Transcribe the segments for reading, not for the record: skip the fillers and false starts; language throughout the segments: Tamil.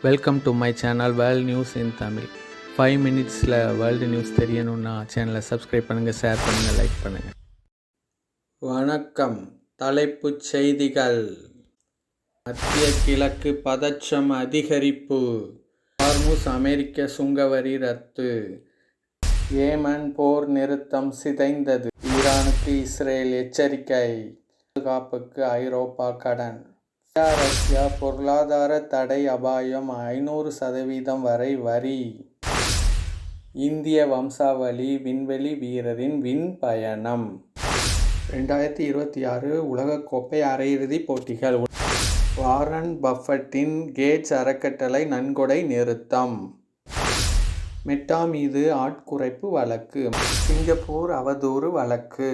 Welcome to my channel world news in Tamil. 5 மினிட்ஸில் வேர்ல்டு நியூஸ் தெரியணுன்னா சேனலை சப்ஸ்கிரைப் பண்ணுங்கள், ஷேர் பண்ணுங்கள், லைக் பண்ணுங்கள். வணக்கம். தலைப்புச் செய்திகள். மத்திய கிழக்கு பதற்றம் அதிகரிப்பு. ஹார்முஸ் அமெரிக்க சுங்கவரி ரத்து. ஏமன் போர் நிறுத்தம் சிதைந்தது. ஈரானுக்கு இஸ்ரேல் எச்சரிக்கை. பாதுகாப்புக்கு ஐரோப்பா கடன். ரஷ்யா பொருளாதார தடை அபாயம் 500% வரை வரி. இந்திய வம்சாவளி விண்வெளி வீரரின் விண் பயணம். 2026 உலகக்கோப்பை அரையிறுதிப் போட்டிகள். வாரன் பஃபட்டின் கேட்ஸ் அறக்கட்டளை நன்கொடை நிறுத்தம். மெட்டா மீது ஆட்குறைப்பு வழக்கு. சிங்கப்பூர் அவதூறு வழக்கு.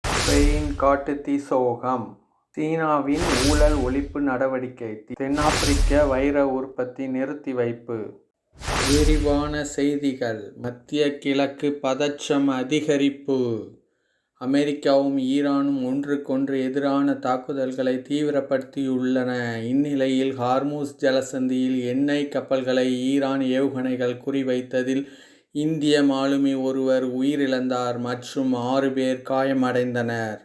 ஸ்பெயின் காட்டுத்தீ சோகம். சீனாவின் ஊழல் ஒழிப்பு நடவடிக்கை. தென்னாப்பிரிக்க வைர உற்பத்தி நிறுத்தி வைப்பு. விரிவான செய்திகள். மத்திய கிழக்கு பதற்றம் அதிகரிப்பு. அமெரிக்காவும் ஈரானும் ஒன்றுக்கொன்று எதிரான தாக்குதல்களை தீவிரப்படுத்தியுள்ளன. இந்நிலையில் ஹார்முஸ் ஜலசந்தியில் எண்ணெய் கப்பல்களை ஈரான் ஏவுகணைகள் குறிவைத்ததில் இந்திய மாலுமி ஒருவர் உயிரிழந்தார் மற்றும் 6 பேர் காயமடைந்தனர்.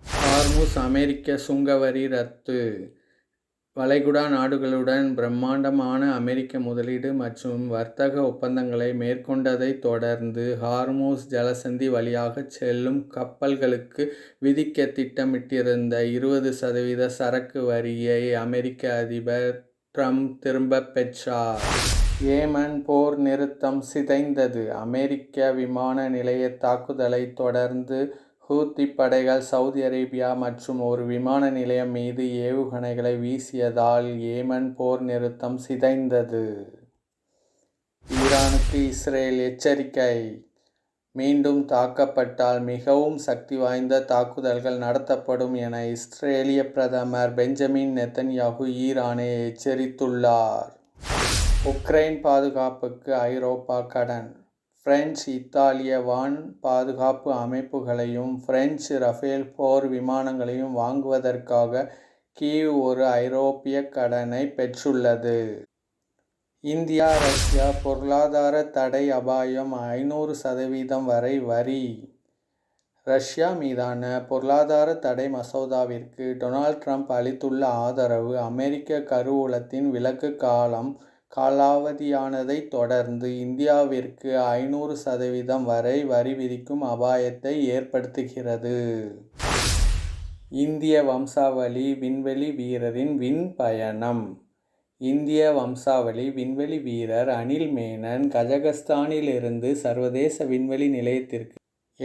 ஹார்முஸ் அமெரிக்க சுங்கவரி ரத்து. வளைகுடா நாடுகளுடன் பிரம்மாண்டமான அமெரிக்க முதலீடு மற்றும் வர்த்தக ஒப்பந்தங்களை மேற்கொண்டதைத் தொடர்ந்து ஹார்முஸ் ஜலசந்தி வழியாக செல்லும் கப்பல்களுக்கு விதிக்க திட்டமிட்டிருந்த 20% சரக்கு வரியை அமெரிக்க அதிபர் ட்ரம்ப் திரும்பப் பெற்றார். ஏமன் போர் நிறுத்தம் சிதைந்தது. அமெரிக்க விமான நிலைய தாக்குதலை தொடர்ந்து ஹூத்தி படைகள் சவுதி அரேபியா மற்றும் ஒரு விமான நிலையம் மீது ஏவுகணைகளை வீசியதால் ஏமன் போர் நிறுத்தம் சிதைந்தது. ஈரானுக்கு இஸ்ரேல் எச்சரிக்கை. மீண்டும் தாக்கப்பட்டால் மிகவும் சக்தி வாய்ந்த தாக்குதல்கள் நடத்தப்படும் என இஸ்ரேலிய பிரதமர் பெஞ்சமின் நெத்தன்யாகு ஈரானை எச்சரித்துள்ளார். உக்ரைன் பாதுகாப்புக்கு ஐரோப்பா கடன். பிரெஞ்சு இத்தாலிய வான் பாதுகாப்பு அமைப்புகளையும் பிரெஞ்சு ரஃபேல் போர் விமானங்களையும் வாங்குவதற்காக கீவ் ஒரு ஐரோப்பிய கடனை பெற்றுள்ளது. இந்தியா ரஷ்யா பொருளாதார தடை அபாயம் 500% வரை வரி. ரஷ்யா மீதான பொருளாதார தடை மசோதாவிற்கு டொனால்ட் ட்ரம்ப் அளித்துள்ள ஆதரவு அமெரிக்க கருவூலத்தின் விலக்கு காலாவதியானதைத் தொடர்ந்து இந்தியாவிற்கு 500% வரை வரி விதிக்கும் அபாயத்தை ஏற்படுத்துகிறது. இந்திய வம்சாவளி விண்வெளி வீரரின் விண் பயணம். இந்திய வம்சாவளி விண்வெளி வீரர் அனில் மேனன் கஜகஸ்தானிலிருந்து சர்வதேச விண்வெளி நிலையத்திற்கு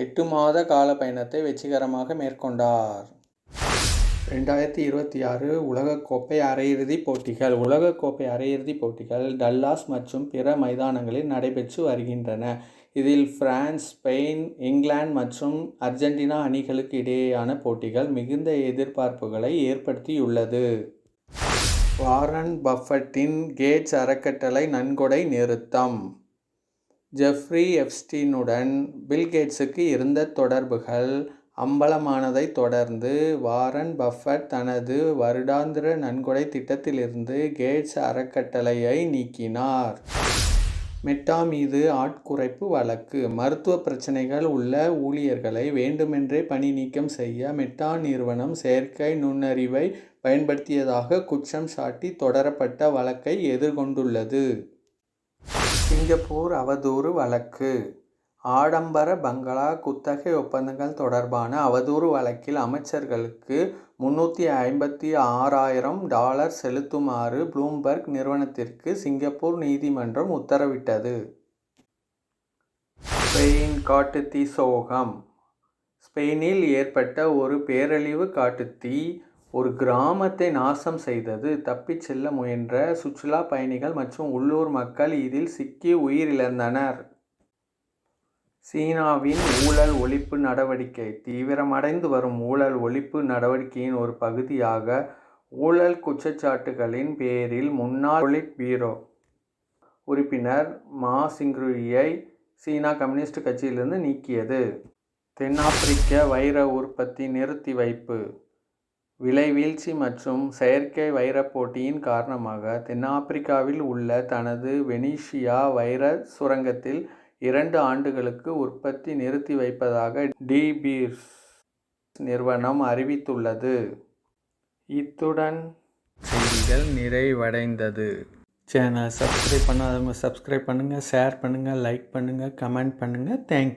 8 மாத கால பயணத்தை வெற்றிகரமாக மேற்கொண்டார். 2026 உலகக்கோப்பை அரையிறுதிப் போட்டிகள். உலகக்கோப்பை அரையிறுதிப் போட்டிகள் டல்லாஸ் மற்றும் பிற மைதானங்களில் நடைபெற்று வருகின்றன. இதில் பிரான்ஸ், ஸ்பெயின், இங்கிலாந்து மற்றும் அர்ஜென்டினா அணிகளுக்கு இடையேயான போட்டிகள் மிகுந்த எதிர்பார்ப்புகளை ஏற்படுத்தியுள்ளது. வாரன் பஃபட்டின் கேட்ஸ் அறக்கட்டளை நன்கொடை நிறுத்தம். ஜெஃப்ரி எப்ஸ்டீனுடன் பில் கேட்ஸுக்கு இருந்த தொடர்புகள் அம்பலமானதைத் தொடர்ந்து வாரன் பஃபட் தனது வருடாந்திர நன்கொடை திட்டத்திலிருந்து கேட்ஸ் அறக்கட்டளையை நீக்கினார். மெட்டா மீது ஆட்குறைப்பு வழக்கு. மருத்துவ பிரச்சினைகள் உள்ள ஊழியர்களை வேண்டுமென்றே பணி நீக்கம் செய்ய மெட்டா நிறுவனம் செயற்கை நுண்ணறிவை பயன்படுத்தியதாக குற்றம் சாட்டி தொடரப்பட்ட வழக்கை எதிர்கொண்டுள்ளது. சிங்கப்பூர் அவதூறு வழக்கு. ஆடம்பர பங்களா குத்தகை ஒப்பந்தங்கள் தொடர்பான அவதூறு வழக்கில் அமைச்சர்களுக்கு $356,000 செலுத்துமாறு ப்ளூம்பர்க் நிறுவனத்திற்கு சிங்கப்பூர் நீதிமன்றம் உத்தரவிட்டது. ஸ்பெயின் காட்டுத்தீ சோகம். ஸ்பெயினில் ஏற்பட்ட ஒரு பேரழிவு காட்டுத்தீ ஒரு கிராமத்தை நாசம் செய்தது. தப்பிச் செல்ல முயன்ற சுற்றுலா பயணிகள் மற்றும் உள்ளூர் மக்கள் இதில் சிக்கி உயிரிழந்தனர். சீனாவின் ஊழல் ஒழிப்பு நடவடிக்கை. தீவிரமடைந்து வரும் ஊழல் ஒழிப்பு நடவடிக்கையின் ஒரு பகுதியாக ஊழல் குற்றச்சாட்டுகளின் பேரில் முன்னாள் பொலிட் பியூரோ உறுப்பினர் மா சிங்ருயை சீனா கம்யூனிஸ்ட் கட்சியிலிருந்து நீக்கியது. தென்னாப்பிரிக்க வைர உற்பத்தி நிறுத்தி வைப்பு. விலை வீழ்ச்சி மற்றும் செயற்கை வைரப் போட்டியின் காரணமாக தென்னாப்பிரிக்காவில் உள்ள தனது வெனிசியா வைரச் சுரங்கத்தில் 2 ஆண்டுகளுக்கு உற்பத்தி நிறுத்தி வைப்பதாக டி பீர்ஸ் நிறுவனம் அறிவித்துள்ளது. இத்துடன் செய்திகள் நிறைவடைந்தது. சேனல் சப்ஸ்கிரைப் பண்ணாதவங்க சப்ஸ்கிரைப் பண்ணுங்கள், ஷேர் பண்ணுங்கள், லைக் பண்ணுங்கள், கமெண்ட் பண்ணுங்கள். தேங்க்யூ.